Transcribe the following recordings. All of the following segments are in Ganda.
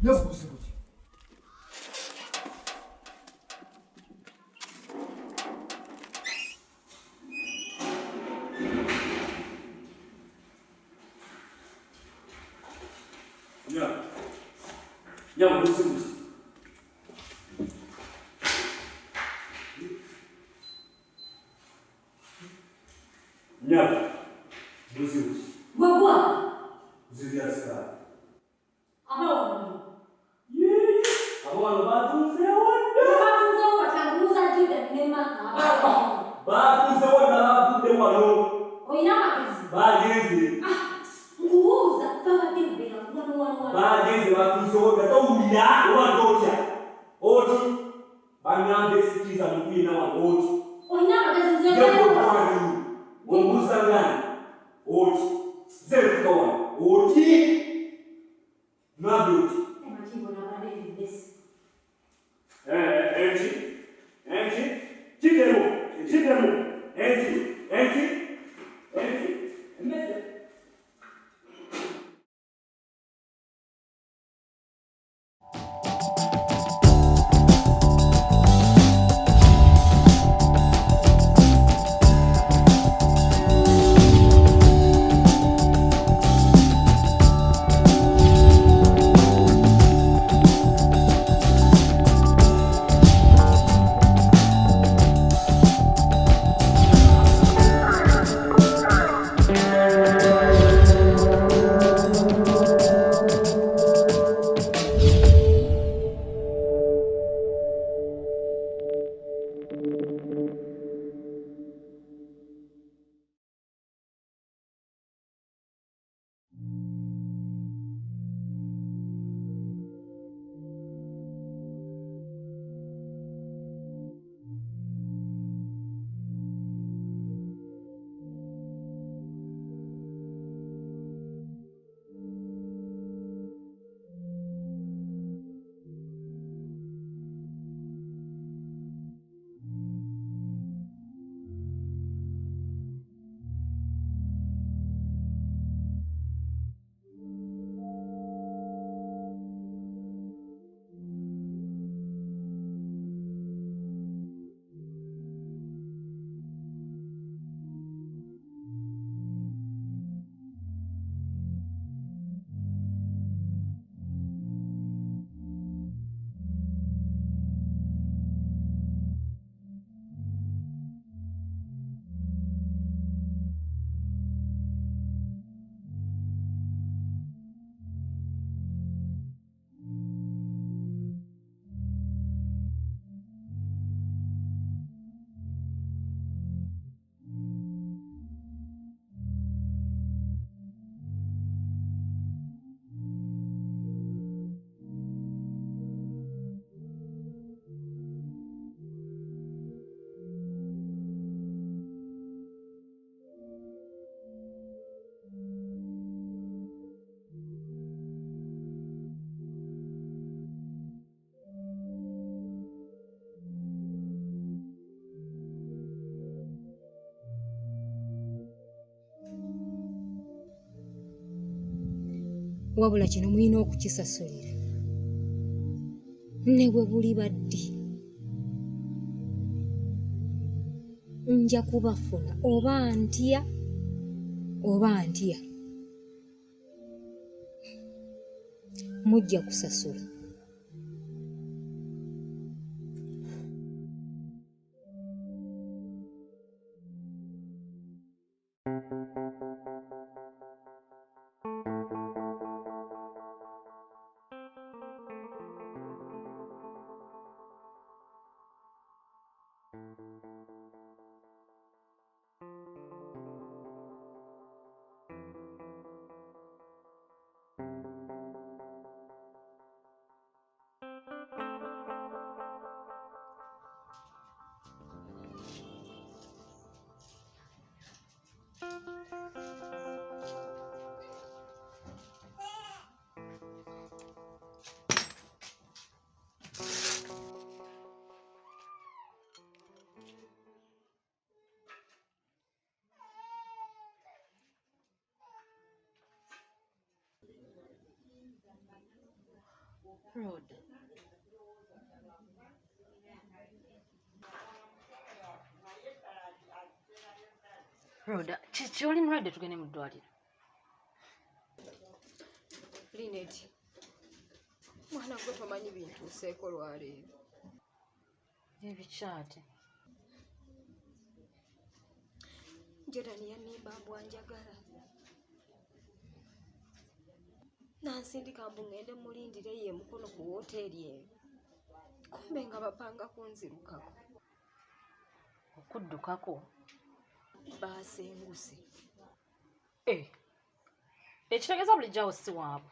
Yavuze gute? Yavuze gute? Magezi bakuzoga tawulira owandocha oti banyambe sikiza mukina wa oti oyina magezi nzengera omuzangana oti zerikawa oti naboti emachibo nabalele besi enji chidemo enji mese. Wabula kino mulina okukisasulira ne bwe buli baddi nja kubafuna oba ntya mujja kusasula. Rhoda. Rhoda, kyoli mulwadde tugende mu ddwaliro. Linet, mwana gwe tomanyi bintuuseeko lwaleero. Ebikyate. Jordan yannimba mbu anjagala. Nansindika mbu ngende mulindire ye mukono ku woteeri eyo. Kumbe nga bapanga kunzirukako. Okuddukako? Baasenguse. Ekitegeeza bulijjawo si waabwe.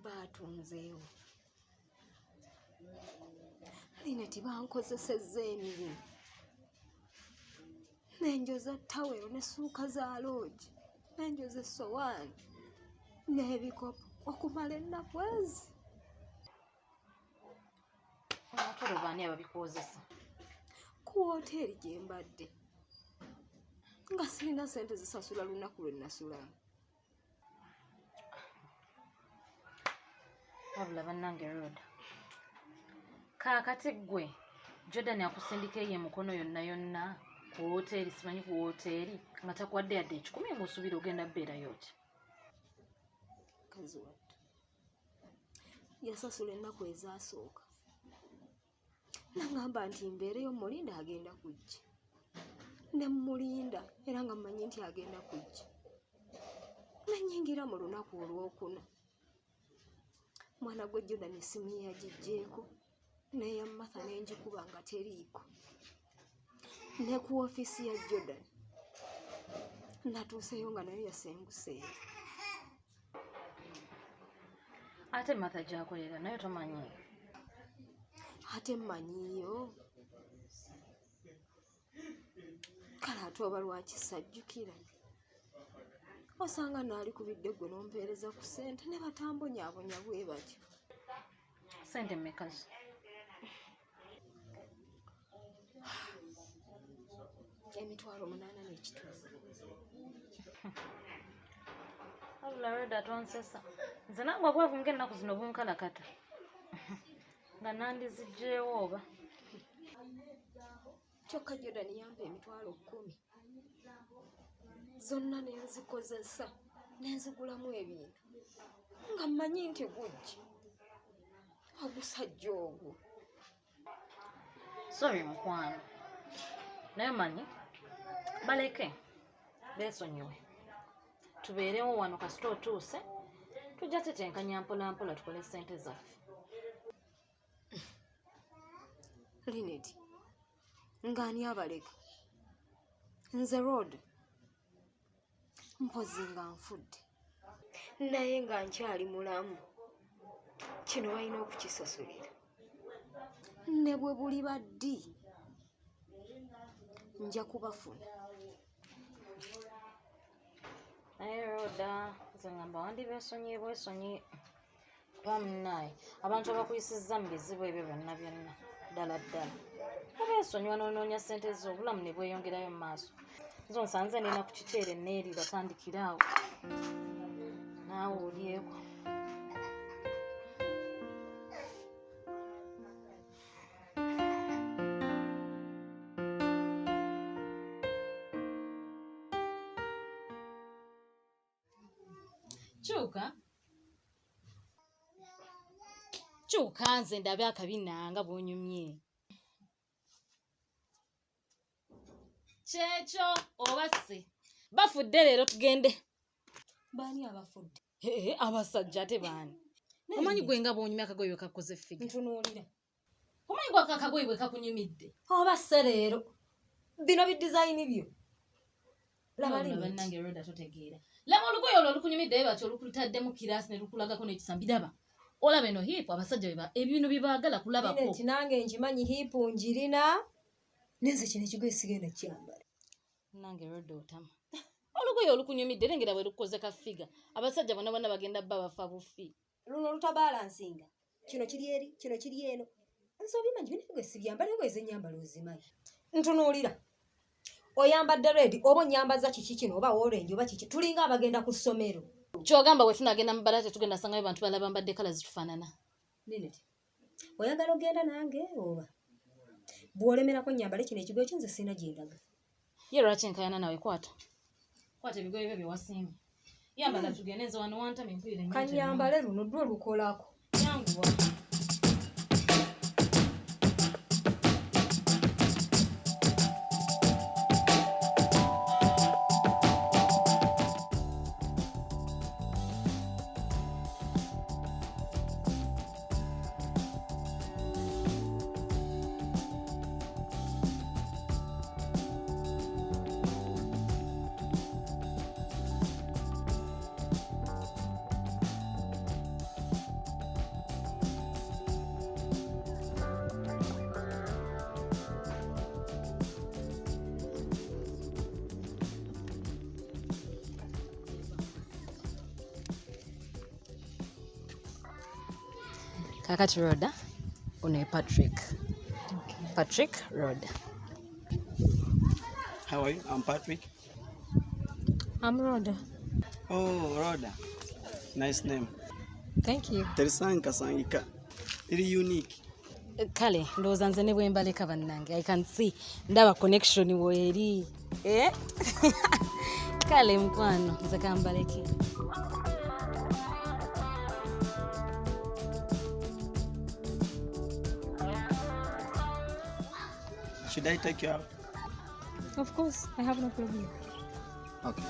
Baatunzeewo. Linet bankozesezza emirimu. N'enjoza ttawero n'essuuka za loogi. N'enjoza essowaani. N'ebikopo okumala ennaku ezi. Amatolo baani ababikozesa? Ku woteeri gye mbadde. Nga sirina ssente zisasula lunaku lwe nasulamu. Wabula bannange Rhoda. Kaakati ggwe Jordan akusindika ye mukono yonna yonna ku woteeri, simanyi ku woteeri nga takwadde yadde ekikumi ng'osuubira ogenda bbeerayo ki? Kazi wattu. Yasasula ennaku ezaasooka. Nangamba nti mbeereyo mulinda agenda kujja. Ne mulinda era nga mmanyi nti agenda kujja. Nanyingira mu lunaku olwokuna. Mwana gwe Jordan essimu ye yagiggyeeko. Neya Martha n'engikuba nga teriiko. Ne ku ofiisi ya Jordan. Natuuseyo nga nayo yasenguseeyo. Ate Martha gy'akolera nayo tomanyi. Ate mmanyiyo. Kale ate oba lwaki sajjukira. Osanga naalikubidde gwe n'ompeereza ku ssente ne batambonyaabonya bwe batyo. Ssente mmekazo? Emitwalo 8 n'ekitundu. Wabula Rhoda tonsesa. Nze nange obwevu ng'ennaku zino bunkalakata. Nga nandiziggyewo oba. Kyokka Jordan yampa emitwalo 10. Zonna ne nzikozesa ne nzigulamu ebintu. Nga mmanyi nti gujja. Ogusajja ogwo. Sorry mukwano. Naye manyi baleke beesonyiwe. Tubeerewo wano kasita otuuse tujja tetenkanya mpola mpola tukole ssente zaffe. Linet, ng'ani abaleka? Nze Rhoda. Mpozi nga nfudde. Naye nga nkyali mulamu. Kino balina okukisasulira. Ne bwe buli baddi. Nja kubafuna. Naye Rhoda, nze ngamba wandibeesonyiye bwesonyi. Kuba munnaye abantu abakuyisizza mu bizibu ebyo byonna byonna ddala ddala. Obeesonyiwa n'onoonya ssente zo obulamu ne bweyongerayo mu maaso. Nze nsanze nina ku kikeere neeri batandikira awo. Naawe olyeko. Kyuka nze ndabe akabi nanga bw'onyumye. Kyekyo oba se bafudde leero tugende. Baani abafudde? Abasajja ate baani? Omanyi gwe nga bw'onyumya akagoye kakoze ffiga. Ntunuulira. Omanyi gwe akagoye bwe kakunyumidde. Oba se leero. Bino bidizayini byo. Laba Linet. Bannange Rhoda totegeera. Laba olugoye olwo olukunyumidde batyo olukutaddemu kiraasi ne lukulagako n'ekisambi daba. Olaba eno hiipu abasajja ebintu byebaagala kulabako. Linet nange nkimanyi hiipu njirina. Nenze kino ekigoye sigenda kyambala. Nange Rhoda otama. Olugoye olukunyumidde lengera bwe lukoze kaffiga. Abasajja bonna bonna bagenda bba bafa bufi. Luno olutabalansinga. Kino kiri eri, kino kiri eno. Nze obimanyi bino ebigoye sibyambala ebigoye zenyambala ozimanyi. Ntunuulira. Oyambadde red oba onyambaza kiki kino oba orange oba kiki tulinga abagenda ku ssomero. Kyogamba bwe tunagenda mu Mbaraga tugenda sangayo bantu balaba mbadde kala zitufaanana. Nineti. Oyagala ogenda nange oba? Bw'olemerako nnyambale kino ekigoye kyo nze sina gye ndaga. Ye lwaki enkayana nawe kwata. Kwata ebigoye byo bye wasiimye. Yambala tugende nze wano wantame mpulire nnyo. Kannyambale luno ddwe lukolako. Yanguwa. Kakati Rhoda, uno Patrick. Okay. Patrick Rhoda. How are you? I'm Patrick. I'm Rhoda. Oh, Rhoda. Nice name. Thank you. Terisanka sangika. Very unique. Kale, ndowooza nze ne bwe mbaleka bannange. I can see. Ndaba connection weeri. Eh? Kale mkwano, nze kambaleke. Should I take you out? Of course, I have no problem. Okay.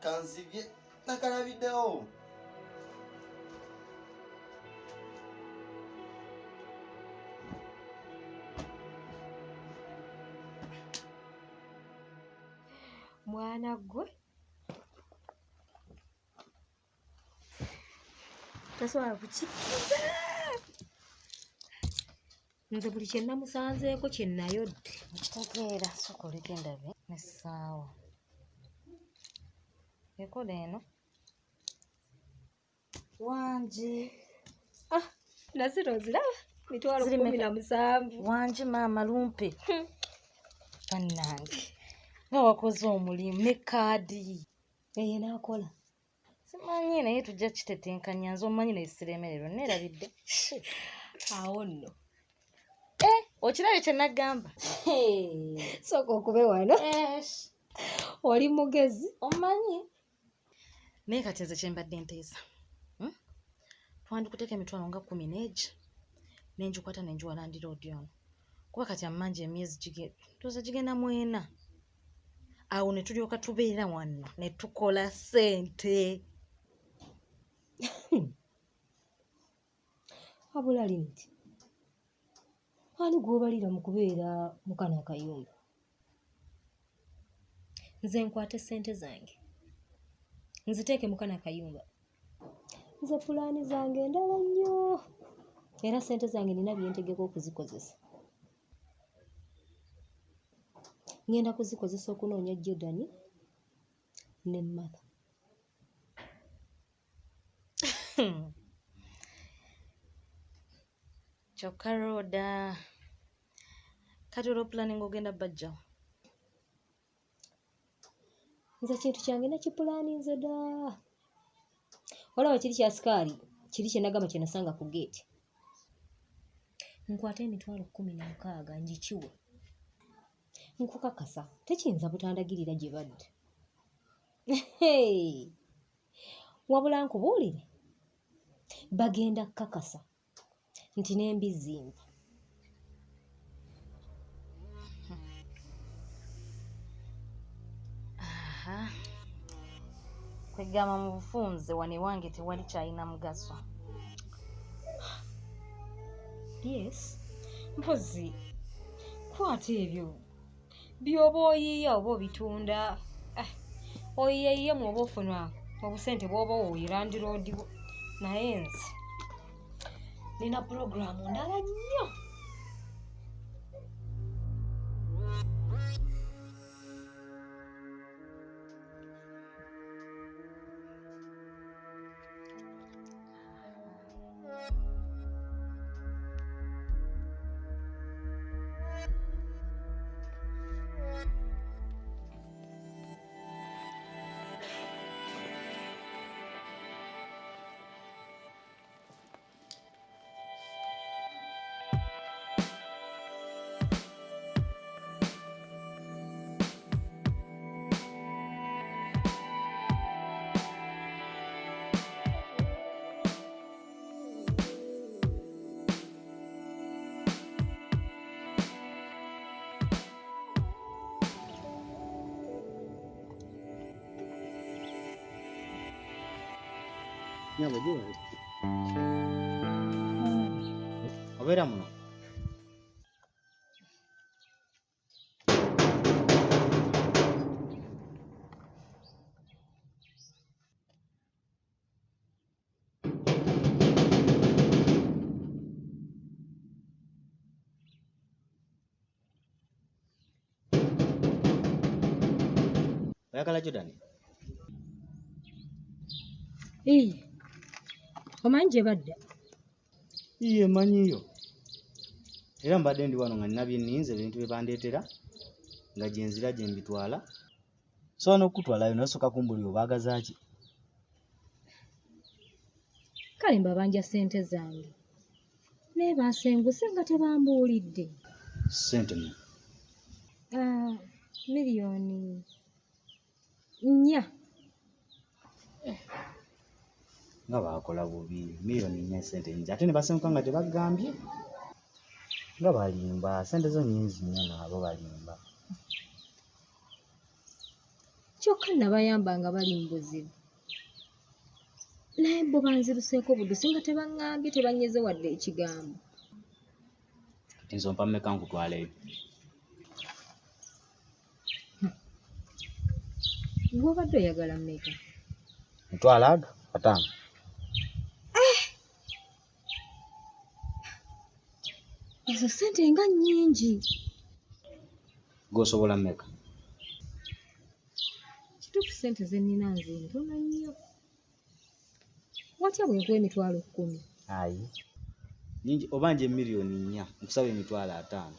Kanzivye nakalabiddewo. Mwana gwe. Tasobola kukikkiriza. Nze buli kye namusanzeeko kye nayodde. Kitegeera sokoleko endabe n'essaawa. Ekola eno. Wangi. Nazino oziraba? Mitwalo 17. Wangi maama lumpe. Bannange. Nga wakoze omulimu ne kaadi. Eye naakola. Simanyi naye tujja kitetenkanya nze omanyi neesiremererwa neerabidde. Awo nno. Okirabye kye nagamba? Sooka okube wano. Oli mugezi. Omanyi? Naye kati nze kye mbadde nteesa. Twandikuteeka emitwalo nga 10 n'egi. Nenjikwata nenjiwala ndi roodi ono. Kuba kati ammanji emyezi tuza gigenda 4. Awo ne tulyoka tubeera wano ne tukola ssente. Wabula linti. Ani gw'obalira mu kubeera mukana akayumba? Nze nkwate ssente zange. Nziteeke mukana akayumba. Nze pulaani zange ndala nnyo. Era ssente zange nina bye ntegeka okuzikozesa. Ngenda kuzikozesa okunoonya Jordan ne Mother. Kyokka Rhoda. Kati olwo planning ogenda bajjawo. Nze kintu kyange nakipulaani nze dda. Olaba kiri kya sikaali, kiri kye nagamba kye nasanga ku gate. Nkwata emitwalo 16 ngikiwe. Nkukakasa tekiyinza butandagirira gye badde. Hey. Wabula nkubuulire bagenda kakasa nti n'embizzi nva. Aha. Kwegamba mu bufunze wano ewange tewali kyalina mugaso. Yes, mpozi kwata ebyo byoba oyiiya oba obitunda. Oyiyeeyemu oba ofuna obusente bw'oba oyirandiroodiwo. Naye nze nina puroguramu ndala nnyo. Nyabo jiwa. Obera muno. Oyagala Jordan? Omanyi gye badda? Iye manyiyo. Era mbadde ndi wano nga nina bye nninze ebintu bye bandeetera nga gyenzira gye mbitwala. So n'okutwalayo nosooka kumbulira obaagaza ki? Kale mbabanja ssente zange naye bansenguse nga tebambuulidde. Ssente mmeka? Miliyoni 4. Nga baakola bubi. Miliyoni 4 ssente nnyingi ate ne basenguka nga tebagambye. Nga balimba. Ssente zo nnyingi nnyo nabo balimba. Kyokka nabayamba nga bali mu buzibu. Naye bo banziruseeko budusi nga tebaŋŋambye, tebanyeze wadde ekigambo. Nze ompa mmeka nkutwaleyo? Gw'obadde oyagala mmeka? Mutwala aga 5. Ezo ssente nga nnyingi. Gw'osobola mmeka? Kituufu ssente ze nnina nze ntono nnyo. Watya bwe nkuwa emitwalo 10? Ayi. Nyingi obanje miliyoni 4 nkusaba emitwalo 5.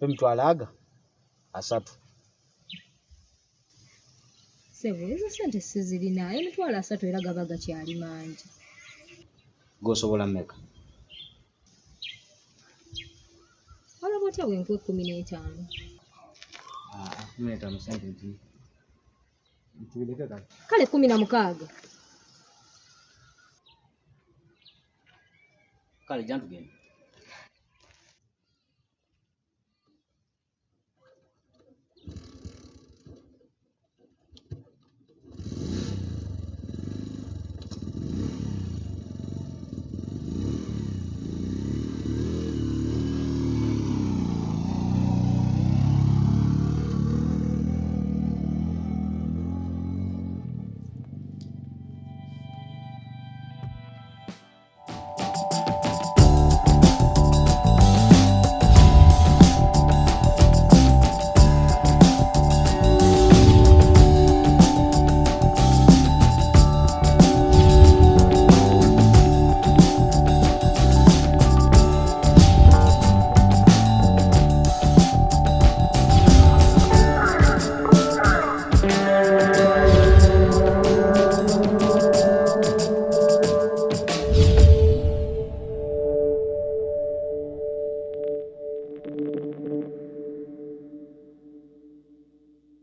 Emitwalo aga 3. Ssebo ezo ssente sizirina. Emitwalo 3 era gaba gakyali mangi. Gw'osobola mmeka? Olaba otya bwe nkuwa 15? 15 ssente nti. Ntubireke kale. Kale 16. Kale jja ntugende.